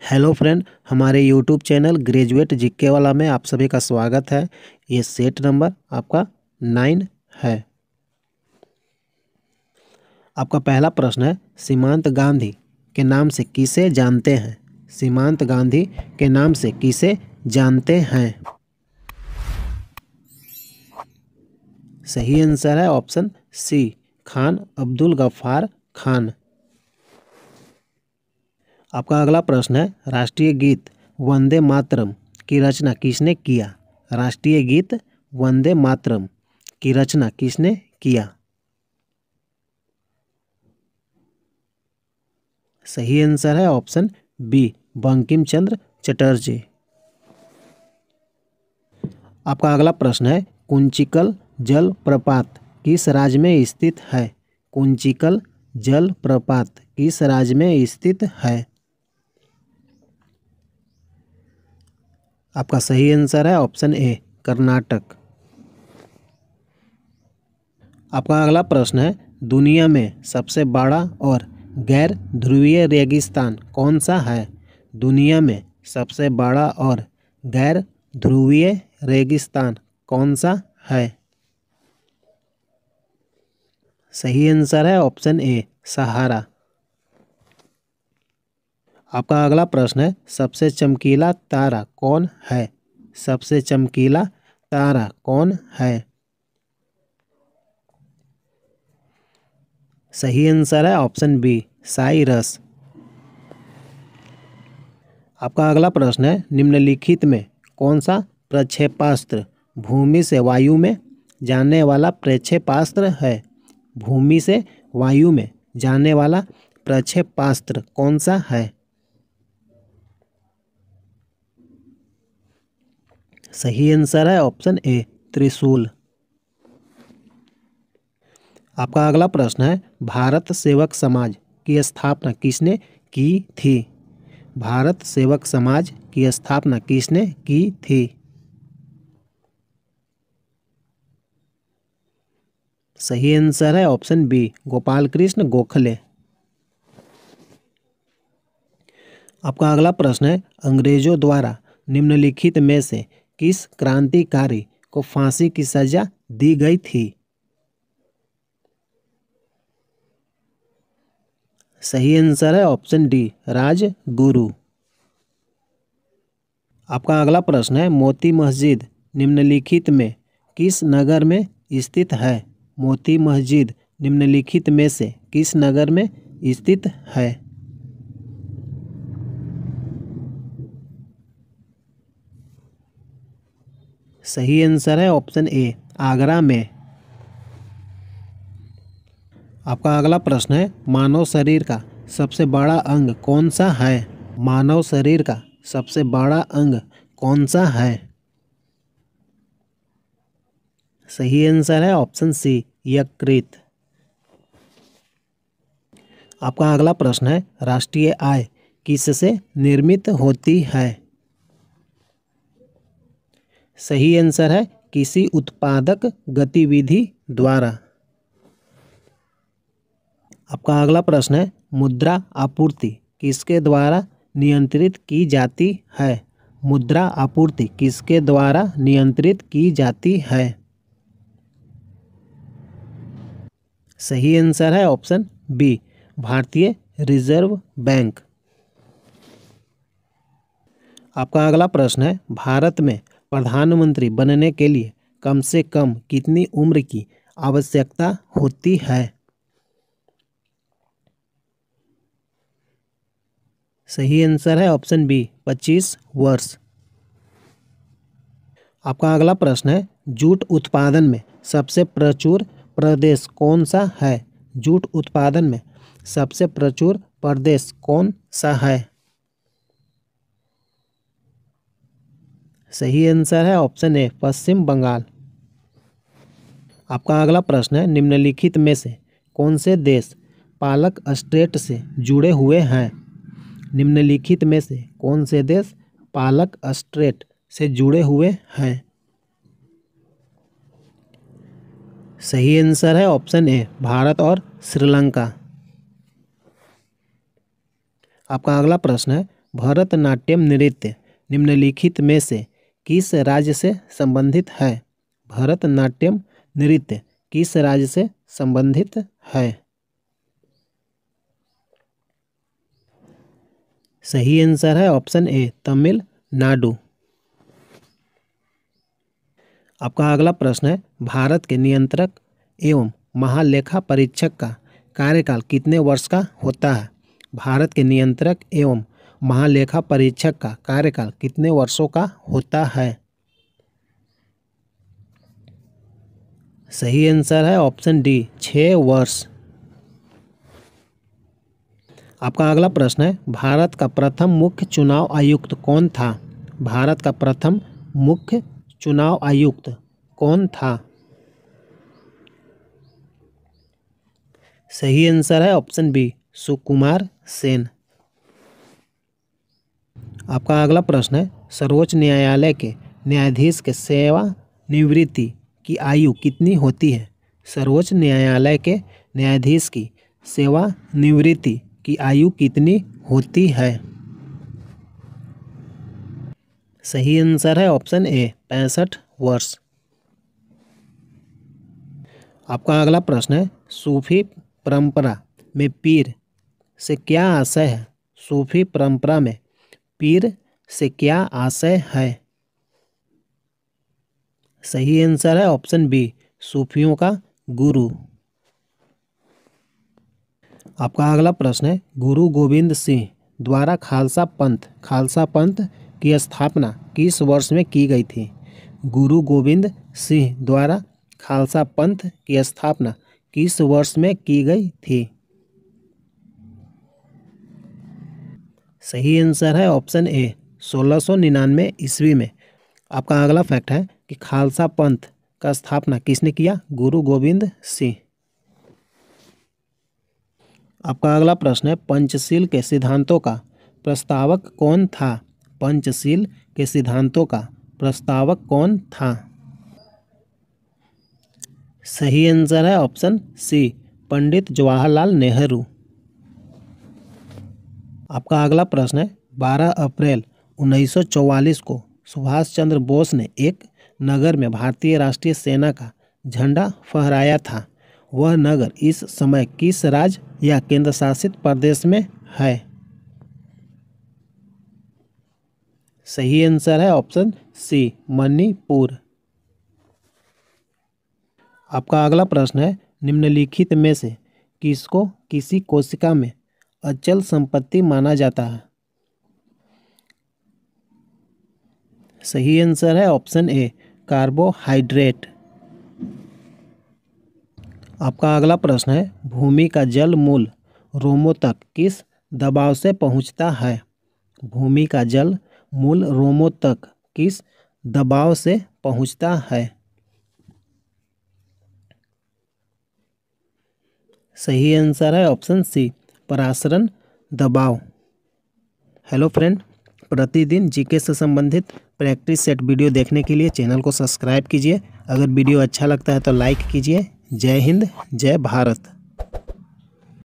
Hello friend, हमारे YouTube channel graduate GK वाला में आप सभी का स्वागत है। ये सेट नंबर आपका 9 है। आपका पहला प्रश्न है, सीमांत गांधी के नाम से किसे जानते हैं? सीमांत गांधी के नाम से किसे जानते हैं? सही आंसर है ऑप्शन सी, खान अब्दुल गफ्फार खान। आपका अगला प्रश्न है, राष्ट्रीय गीत वंदे मातरम की रचना किसने किया? राष्ट्रीय गीत वंदे मातरम की रचना किसने किया? सही आंसर है ऑप्शन बी, बंकिम चंद्र चटर्जी। आपका अगला प्रश्न है, कुंचिकल जल प्रपात किस राज्य में स्थित है? कुंचिकल जल प्रपात किस राज्य में स्थित है? आपका सही आंसर है ऑप्शन ए, कर्नाटक। आपका अगला प्रश्न है, दुनिया में सबसे बड़ा और गैर ध्रुवीय रेगिस्तान कौन सा है? दुनिया में सबसे बड़ा और गैर ध्रुवीय रेगिस्तान कौन सा है? सही आंसर है ऑप्शन ए, सहारा। आपका अगला प्रश्न है, सबसे चमकीला तारा कौन है? सबसे चमकीला तारा कौन है? सही आंसर है ऑप्शन बी, साइरस। आपका अगला प्रश्न है, निम्नलिखित में कौन सा प्रक्षेपास्त्र भूमि से वायु में जाने वाला प्रक्षेपास्त्र है? भूमि से वायु में जाने वाला प्रक्षेपास्त्र कौन सा है? सही आंसर है ऑप्शन ए, त्रिशूल। आपका अगला प्रश्न है, भारत सेवक समाज की स्थापना किसने की थी? भारत सेवक समाज की स्थापना किसने की थी? सही आंसर है ऑप्शन बी, गोपाल कृष्ण गोखले। आपका अगला प्रश्न है, अंग्रेजों द्वारा निम्नलिखित में से किस क्रांतिकारी को फांसी की सजा दी गई थी? सही आंसर है ऑप्शन डी, राजगुरु। आपका अगला प्रश्न है, मोती मस्जिद निम्नलिखित में किस नगर में स्थित है? मोती मस्जिद निम्नलिखित में से किस नगर में स्थित है? सही आंसर है ऑप्शन ए, आगरा में। आपका अगला प्रश्न है, मानव शरीर का सबसे बड़ा अंग कौन सा है? मानव शरीर का सबसे बड़ा अंग कौन सा है? सही आंसर है ऑप्शन सी, यकृत। आपका अगला प्रश्न है, राष्ट्रीय आय किससे निर्मित होती है? सही आंसर है किसी उत्पादक गतिविधि द्वारा। आपका अगला प्रश्न है, मुद्रा आपूर्ति किसके द्वारा नियंत्रित की जाती है? मुद्रा आपूर्ति किसके द्वारा नियंत्रित की जाती है? सही आंसर है ऑप्शन बी, भारतीय रिजर्व बैंक। आपका अगला प्रश्न है, भारत में प्रधानमंत्री बनने के लिए कम से कम कितनी उम्र की आवश्यकता होती है? सही आंसर है ऑप्शन बी, 25 वर्ष। आपका अगला प्रश्न है, जूट उत्पादन में सबसे प्रचुर प्रदेश कौन सा है? जूट उत्पादन में सबसे प्रचुर प्रदेश कौन सा है? सही आंसर है ऑप्शन ए, पश्चिम बंगाल। आपका अगला प्रश्न है, निम्नलिखित में से कौन से देश पालक स्ट्रेट से जुड़े हुए हैं? निम्नलिखित में से कौन से देश पालक स्ट्रेट से जुड़े हुए हैं? सही आंसर है ऑप्शन ए, भारत और श्रीलंका। आपका अगला प्रश्न है, भरतनाट्यम नृत्य निम्नलिखित में से किस राज्य से संबंधित है? भरतनाट्यम नृत्य किस राज्य से संबंधित है? सही आंसर है ऑप्शन ए तमिलनाडु। आपका अगला प्रश्न है, भारत के नियंत्रक एवं महालेखा परीक्षक का कार्यकाल कितने वर्ष का होता है? भारत के नियंत्रक एवं महालेखा परीक्षक का कार्यकाल कितने वर्षों का होता है? सही आंसर है ऑप्शन डी 6 वर्ष। आपका अगला प्रश्न है, भारत का प्रथम मुख्य चुनाव आयुक्त कौन था? भारत का प्रथम मुख्य चुनाव आयुक्त कौन था? सही आंसर है ऑप्शन बी सुकुमार सेन। आपका अगला प्रश्न है, सर्वोच्च न्यायालय के न्यायाधीश के सेवानिवृत्ति की आयु कितनी होती है? सर्वोच्च न्यायालय के न्यायाधीश की सेवानिवृत्ति की आयु कितनी होती है? सही आंसर है ऑप्शन ए 65 वर्ष। आपका अगला प्रश्न है, सूफी परंपरा में पीर से क्या आशय है? सूफी परंपरा में पीर से क्या आशय है? सही आंसर है ऑप्शन बी सूफियों का गुरु। आपका अगला प्रश्न है, गुरु गोविंद सिंह द्वारा खालसा पंथ की स्थापना किस वर्ष में की गई थी? गुरु गोविंद सिंह द्वारा खालसा पंथ की स्थापना किस वर्ष में की गई थी? सही आंसर है ऑप्शन ए 1699 ईस्वी में। आपका अगला फैक्ट है कि खालसा पंथ का स्थापना किसने किया? गुरु गोविंद सिंह। आपका अगला प्रश्न है, पंचशील के सिद्धांतों का प्रस्तावक कौन था? पंचशील के सिद्धांतों का प्रस्तावक कौन था? सही आंसर है ऑप्शन सी पंडित जवाहरलाल नेहरू। आपका अगला प्रश्न है, 12 अप्रैल 1944 को सुभाष चंद्र बोस ने एक नगर में भारतीय राष्ट्रीय सेना का झंडा फहराया था। वह नगर इस समय किस राज्य या केंद्र शासित प्रदेश में है? सही आंसर है ऑप्शन सी मणिपुर। आपका अगला प्रश्न है, निम्नलिखित में से किसको किसी कोशिका में अचल संपत्ति माना जाता है? सही आंसर है ऑप्शन ए कार्बोहाइड्रेट। आपका अगला प्रश्न है, भूमि का जल मूल रोमों तक किस दबाव से पहुंचता है? भूमि का जल मूल रोमों तक किस दबाव से पहुंचता है? सही आंसर है ऑप्शन सी परासरण दबाव। हेलो फ्रेंड, प्रतिदिन जीके से संबंधित प्रैक्टिस सेट वीडियो देखने के लिए चैनल को सब्सक्राइब कीजिए। अगर वीडियो अच्छा लगता है तो लाइक कीजिए। जय हिंद, जय भारत।